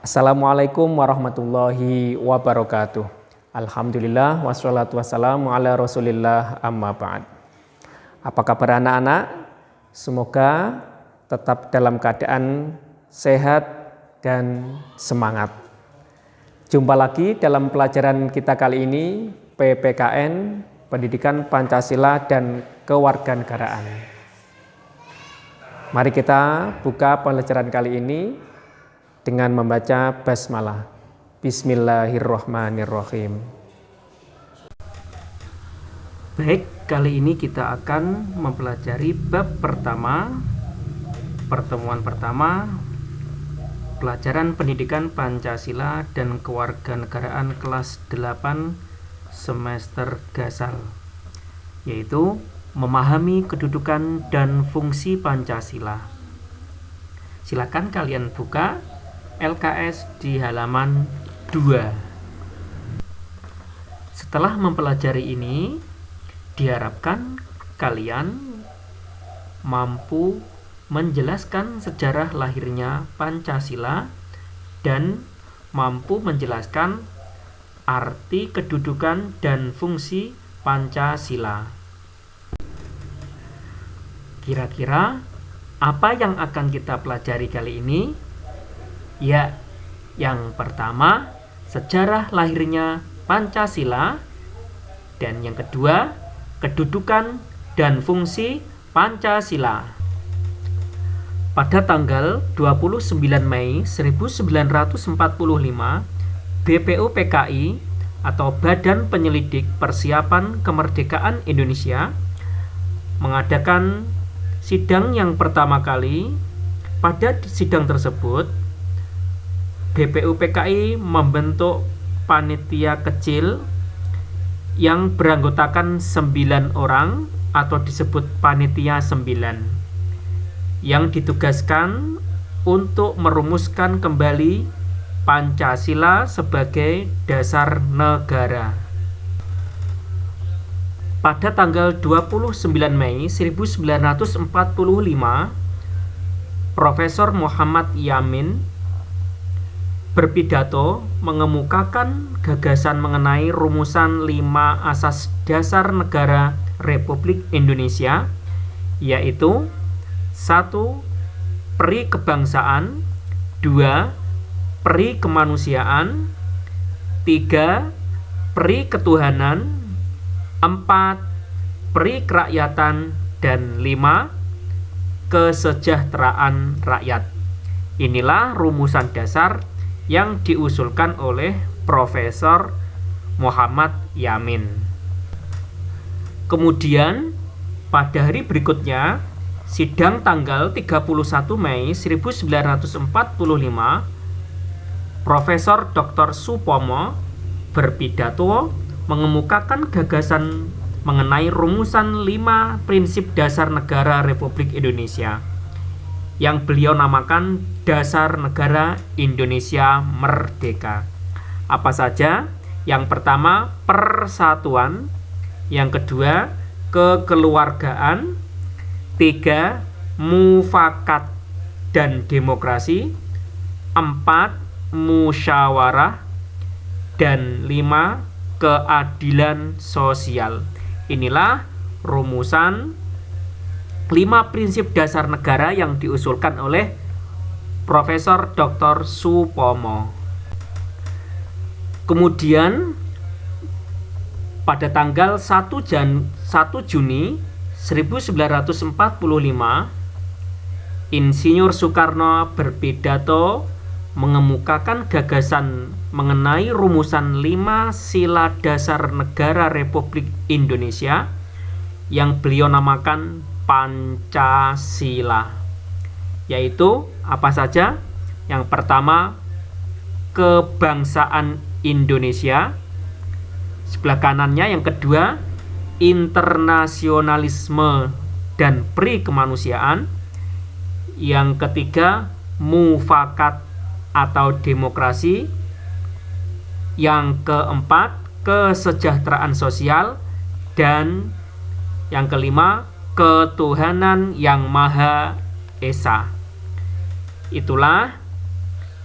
Assalamualaikum warahmatullahi wabarakatuh. Alhamdulillah wassalatu wassalamu ala rasulillah amma ba'd. Apa kabar anak-anak? Semoga tetap dalam keadaan sehat dan semangat. Jumpa lagi dalam pelajaran kita kali ini, PPKN, Pendidikan Pancasila dan Kewarganegaraan. Mari kita buka pelajaran kali ini dengan membaca basmalah. Bismillahirrahmanirrahim. Baik, kali ini kita akan mempelajari bab pertama, pertemuan pertama, pelajaran pendidikan Pancasila dan Kewarganegaraan kelas 8 semester gasal, yaitu memahami kedudukan dan fungsi Pancasila. Silakan kalian buka LKS di halaman 2. Setelah mempelajari ini, diharapkan kalian mampu menjelaskan sejarah lahirnya Pancasila dan mampu menjelaskan arti kedudukan dan fungsi Pancasila. Kira-kira apa yang akan kita pelajari kali ini? Ya, yang pertama, sejarah lahirnya Pancasila, dan yang kedua, kedudukan dan fungsi Pancasila. Pada tanggal 29 Mei 1945, BPUPKI atau Badan Penyelidik Persiapan Kemerdekaan Indonesia mengadakan sidang yang pertama kali. Pada sidang tersebut, BPUPKI membentuk panitia kecil yang beranggotakan 9 orang atau disebut panitia 9 yang ditugaskan untuk merumuskan kembali Pancasila sebagai dasar negara. Pada tanggal 29 Mei 1945, Profesor Muhammad Yamin berpidato mengemukakan gagasan mengenai rumusan 5 asas dasar negara Republik Indonesia, yaitu 1. Peri kebangsaan, 2. Peri kemanusiaan, 3. Peri ketuhanan, 4. Peri kerakyatan, dan 5. Kesejahteraan rakyat. Inilah rumusan dasar yang diusulkan oleh Profesor Muhammad Yamin. Kemudian pada hari berikutnya, sidang tanggal 31 Mei 1945, Profesor Dr. Supomo berpidato mengemukakan gagasan mengenai rumusan 5 prinsip dasar negara Republik Indonesia yang beliau namakan Dasar Negara Indonesia Merdeka. Apa saja? Yang pertama, persatuan. Yang kedua, kekeluargaan. 3. Mufakat dan demokrasi. 4. Musyawarah. Dan 5. Keadilan sosial. Inilah rumusan 5 prinsip dasar negara yang diusulkan oleh Profesor Dr. Supomo. Kemudian pada tanggal 1 Juni 1945, Insinyur Soekarno berpidato mengemukakan gagasan mengenai rumusan 5 sila dasar negara Republik Indonesia yang beliau namakan Pancasila, yaitu apa saja? Yang pertama, kebangsaan Indonesia. Sebelah kanannya yang kedua, internasionalisme dan peri kemanusiaan. Yang ketiga, mufakat atau demokrasi. Yang keempat, kesejahteraan sosial. Dan yang kelima, ketuhanan yang Maha Esa. Itulah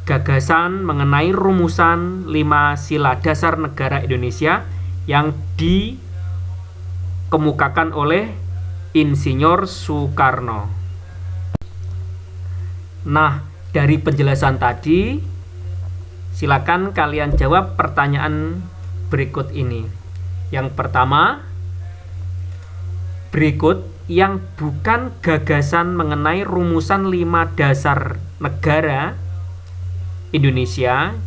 gagasan mengenai rumusan 5 sila dasar negara Indonesia yang dikemukakan oleh Insinyur Soekarno. Nah, dari penjelasan tadi, silakan kalian jawab pertanyaan berikut ini. Yang pertama, berikut yang bukan gagasan mengenai rumusan 5 dasar negara Indonesia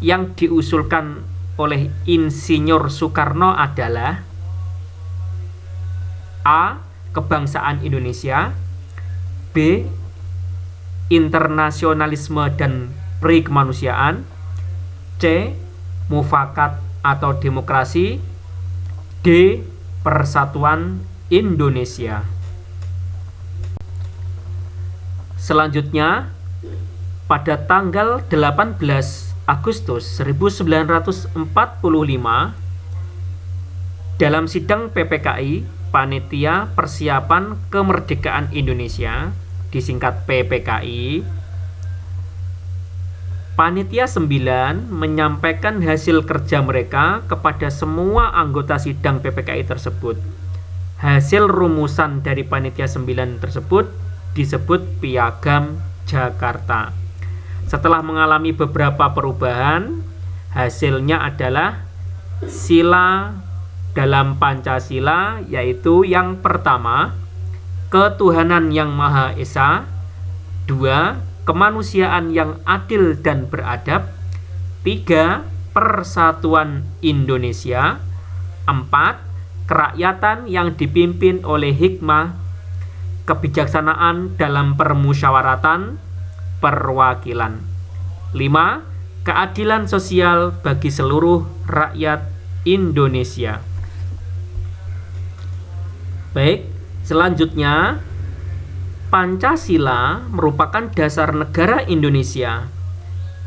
yang diusulkan oleh Insinyur Soekarno adalah: A. Kebangsaan Indonesia, B. Internasionalisme dan perikemanusiaan, C. Mufakat atau demokrasi, D. Persatuan Indonesia. Selanjutnya, pada tanggal 18 Agustus 1945, dalam sidang PPKI, Panitia Persiapan Kemerdekaan Indonesia, disingkat PPKI, Panitia 9 menyampaikan hasil kerja mereka kepada semua anggota sidang PPKI tersebut. Hasil rumusan dari Panitia 9 tersebut disebut Piagam Jakarta. Setelah mengalami beberapa perubahan, hasilnya adalah sila dalam Pancasila, yaitu yang pertama, ketuhanan yang Maha Esa, 2. Kemanusiaan yang adil dan beradab, 3. Persatuan Indonesia, 4. Kerakyatan yang dipimpin oleh hikmah, kebijaksanaan dalam permusyawaratan, perwakilan, 5. Keadilan sosial bagi seluruh rakyat Indonesia. Baik, selanjutnya, Pancasila merupakan dasar negara Indonesia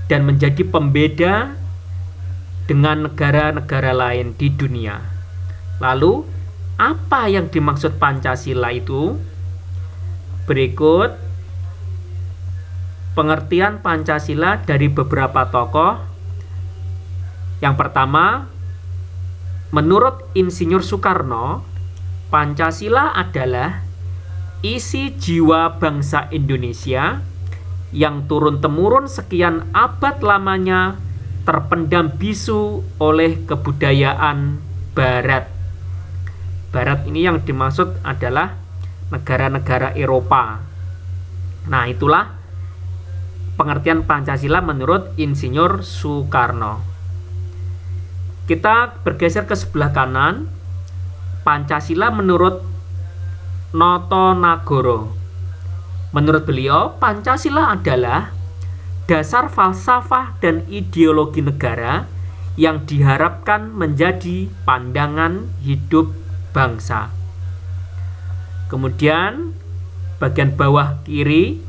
dan menjadi pembeda dengan negara-negara lain di dunia. Lalu, apa yang dimaksud Pancasila itu? Berikut pengertian Pancasila dari beberapa tokoh. Yang pertama, menurut Insinyur Soekarno, Pancasila adalah isi jiwa bangsa Indonesia yang turun-temurun sekian abad lamanya terpendam bisu oleh kebudayaan Barat. Barat ini yang dimaksud adalah negara-negara Eropa. Nah, itulah pengertian Pancasila menurut Insinyur Soekarno. Kita bergeser ke sebelah kanan. Pancasila menurut Noto Nagoro. Menurut beliau, Pancasila adalah dasar falsafah dan ideologi negara yang diharapkan menjadi pandangan hidup bangsa. Kemudian bagian bawah kiri,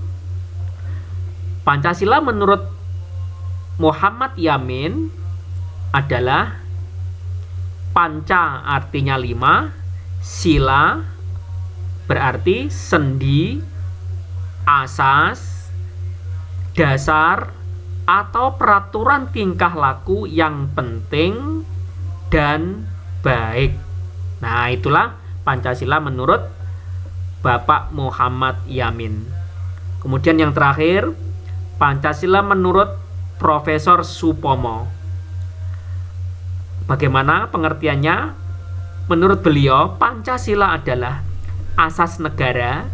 Pancasila menurut Muhammad Yamin adalah panca artinya 5, sila berarti sendi, asas, dasar, atau peraturan tingkah laku yang penting dan baik. Nah, itulah Pancasila menurut Bapak Muhammad Yamin. Kemudian yang terakhir, Pancasila menurut Profesor Supomo. Bagaimana pengertiannya? Menurut beliau, Pancasila adalah asas negara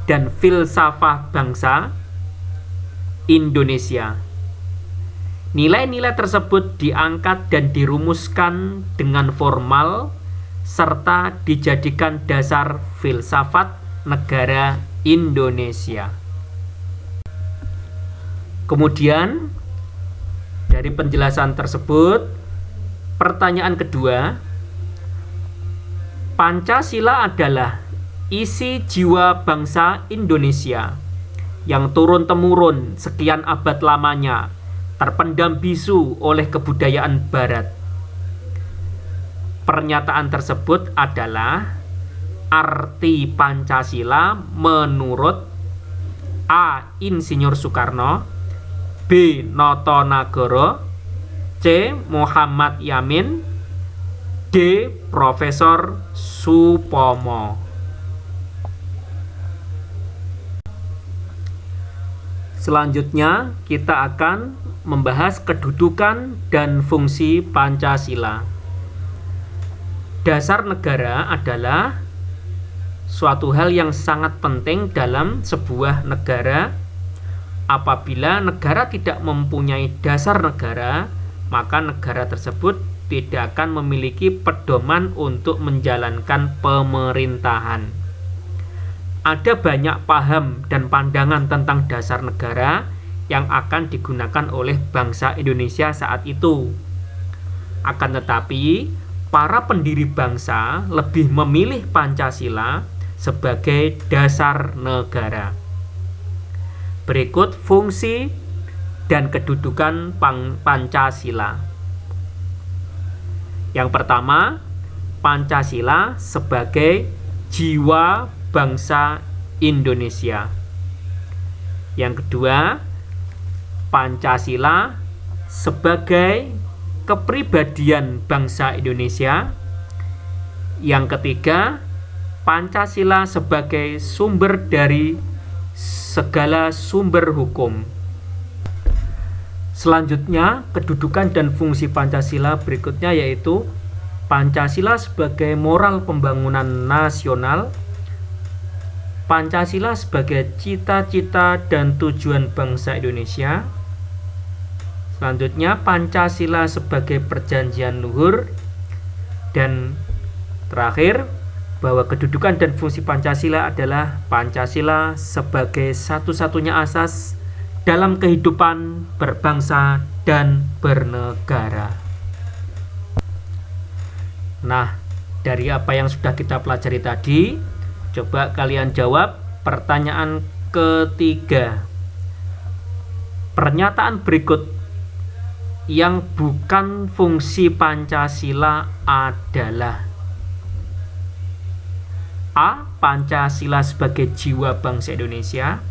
dan filsafah bangsa Indonesia. Nilai-nilai tersebut diangkat dan dirumuskan dengan formal serta dijadikan dasar filsafat negara Indonesia. Kemudian, dari penjelasan tersebut, pertanyaan kedua, Pancasila adalah isi jiwa bangsa Indonesia yang turun-temurun sekian abad lamanya terpendam bisu oleh kebudayaan Barat. Pernyataan tersebut adalah arti Pancasila menurut A. Insinyur Soekarno, B. Noto Nagoro, C. Muhammad Yamin, D. Profesor Supomo. Selanjutnya kita akan membahas kedudukan dan fungsi Pancasila. Dasar negara adalah suatu hal yang sangat penting dalam sebuah negara. Apabila negara tidak mempunyai dasar negara, maka negara tersebut tidak akan memiliki pedoman untuk menjalankan pemerintahan. Ada banyak paham dan pandangan tentang dasar negara yang akan digunakan oleh bangsa Indonesia saat itu. Akan tetapi, para pendiri bangsa lebih memilih Pancasila sebagai dasar negara. Berikut fungsi dan kedudukan Pancasila. Yang pertama, Pancasila sebagai jiwa bangsa Indonesia. Yang kedua, Pancasila sebagai kepribadian bangsa Indonesia. Yang ketiga, Pancasila sebagai sumber dari segala sumber hukum. Selanjutnya, kedudukan dan fungsi Pancasila berikutnya yaitu Pancasila sebagai moral pembangunan nasional, Pancasila sebagai cita-cita dan tujuan bangsa Indonesia. Selanjutnya, Pancasila sebagai perjanjian luhur. Dan terakhir, bahwa kedudukan dan fungsi Pancasila adalah Pancasila sebagai satu-satunya asas dalam kehidupan berbangsa dan bernegara. Nah, dari apa yang sudah kita pelajari tadi, coba kalian jawab pertanyaan ketiga. Pernyataan berikut yang bukan fungsi Pancasila adalah: A. Pancasila sebagai jiwa bangsa Indonesia,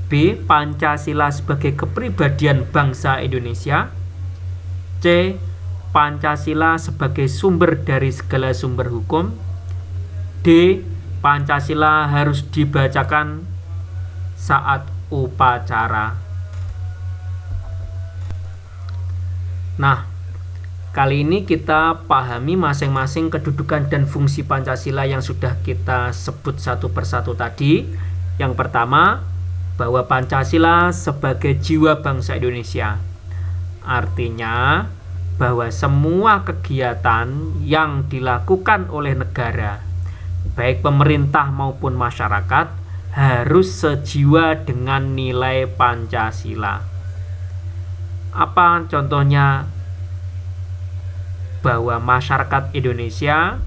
B. Pancasila sebagai kepribadian bangsa Indonesia, C. Pancasila sebagai sumber dari segala sumber hukum, D. Pancasila harus dibacakan saat upacara. Nah, kali ini kita pahami masing-masing kedudukan dan fungsi Pancasila yang sudah kita sebut satu persatu tadi. Yang pertama, bahwa Pancasila sebagai jiwa bangsa Indonesia. Artinya, bahwa semua kegiatan yang dilakukan oleh negara, baik pemerintah maupun masyarakat, harus sejiwa dengan nilai Pancasila. Apa contohnya? Bahwa masyarakat Indonesia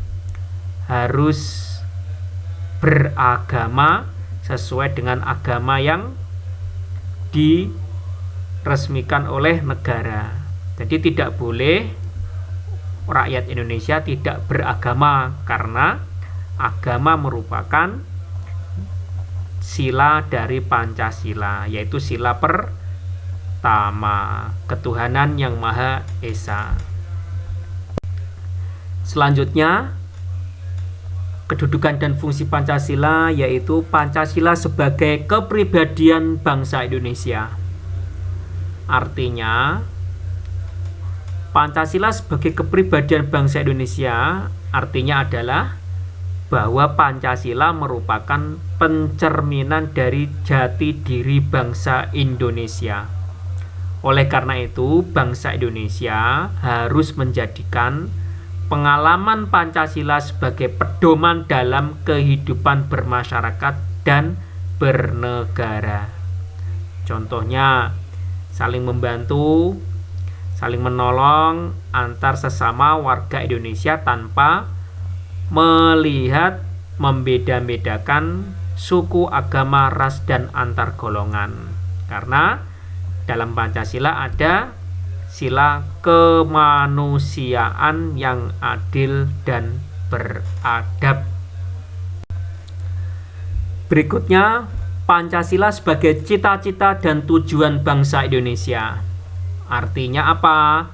harus beragama sesuai dengan agama yang diresmikan oleh negara. Jadi tidak boleh rakyat Indonesia tidak beragama, karena agama merupakan sila dari Pancasila, yaitu sila pertama, ketuhanan yang Maha Esa. Selanjutnya, kedudukan dan fungsi Pancasila yaitu Pancasila sebagai kepribadian bangsa Indonesia. Artinya, Pancasila sebagai kepribadian bangsa Indonesia artinya adalah bahwa Pancasila merupakan pencerminan dari jati diri bangsa Indonesia. Oleh karena itu, bangsa Indonesia harus menjadikan pengalaman Pancasila sebagai pedoman dalam kehidupan bermasyarakat dan bernegara. Contohnya, saling membantu, saling menolong antar sesama warga Indonesia tanpa melihat membeda-bedakan suku, agama, ras, dan antar golongan. Karena dalam Pancasila ada sila kemanusiaan yang adil dan beradab. Berikutnya, Pancasila sebagai cita-cita dan tujuan bangsa Indonesia. Artinya apa?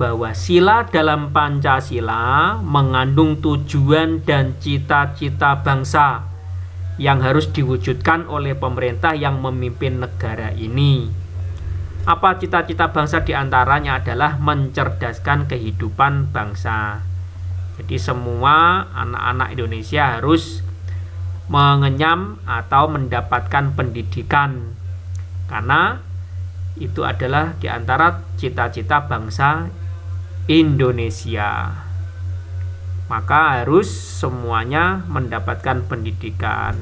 Bahwa sila dalam Pancasila mengandung tujuan dan cita-cita bangsa yang harus diwujudkan oleh pemerintah yang memimpin negara ini. Apa cita-cita bangsa? Diantaranya adalah mencerdaskan kehidupan bangsa. Jadi semua anak-anak Indonesia harus mengenyam atau mendapatkan pendidikan, karena itu adalah diantara cita-cita bangsa Indonesia. Maka harus semuanya mendapatkan pendidikan.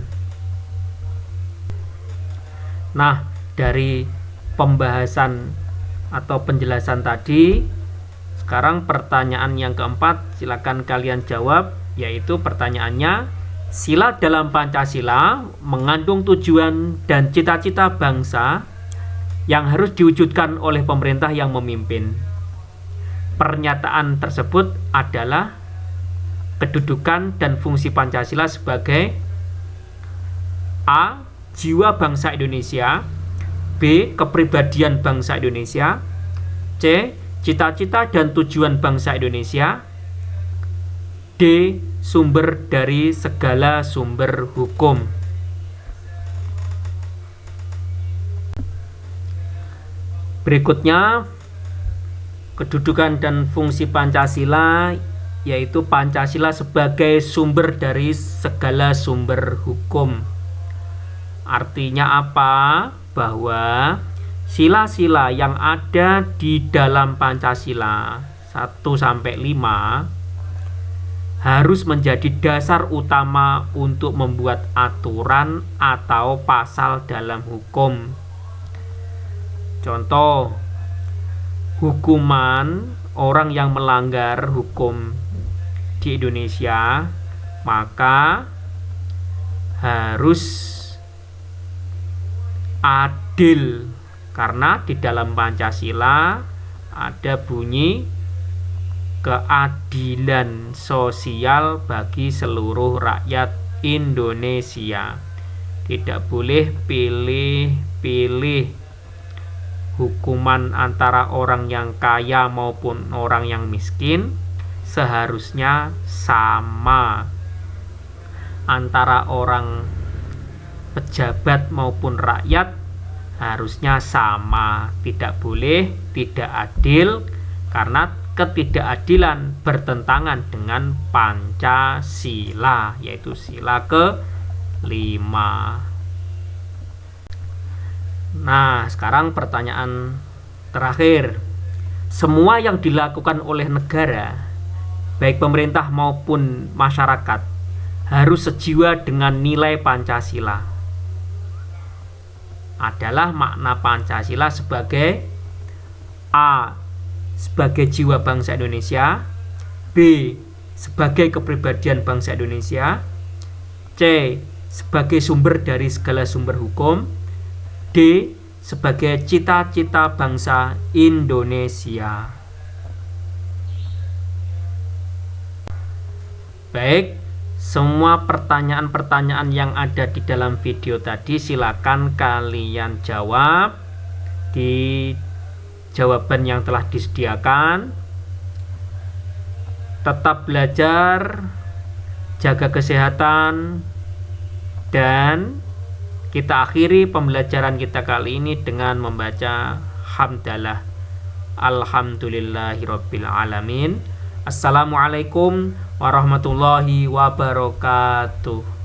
Nah, dari pembahasan atau penjelasan tadi, sekarang pertanyaan yang keempat, silakan kalian jawab, yaitu pertanyaannya, sila dalam Pancasila mengandung tujuan dan cita-cita bangsa yang harus diwujudkan oleh pemerintah yang memimpin. Pernyataan tersebut adalah kedudukan dan fungsi Pancasila sebagai A. Jiwa bangsa Indonesia, B. Kepribadian bangsa Indonesia, C. Cita-cita dan tujuan bangsa Indonesia, D. Sumber dari segala sumber hukum. Berikutnya, kedudukan dan fungsi Pancasila, yaitu Pancasila sebagai sumber dari segala sumber hukum. Artinya apa? Bahwa sila-sila yang ada di dalam Pancasila 1-5 harus menjadi dasar utama untuk membuat aturan atau pasal dalam hukum. Contoh, hukuman orang yang melanggar hukum di Indonesia maka harus adil, karena di dalam Pancasila ada bunyi keadilan sosial bagi seluruh rakyat Indonesia. Tidak boleh pilih-pilih hukuman antara orang yang kaya maupun orang yang miskin, seharusnya sama. Antara orang pejabat maupun rakyat harusnya sama. Tidak boleh tidak adil, karena ketidakadilan bertentangan dengan Pancasila, yaitu sila ke-5. Nah, sekarang pertanyaan terakhir. Semua yang dilakukan oleh negara, baik pemerintah maupun masyarakat, harus sejiwa dengan nilai Pancasila. Adalah makna Pancasila sebagai A. Sebagai jiwa bangsa Indonesia, B. Sebagai kepribadian bangsa Indonesia, C. Sebagai sumber dari segala sumber hukum, D. Sebagai cita-cita bangsa Indonesia. Baik, semua pertanyaan-pertanyaan yang ada di dalam video tadi silakan kalian jawab di jawaban yang telah disediakan. Tetap belajar, jaga kesehatan, dan kita akhiri pembelajaran kita kali ini dengan membaca hamdalah. Alhamdulillahirabbil alamin. Assalamualaikum warahmatullahi wabarakatuh.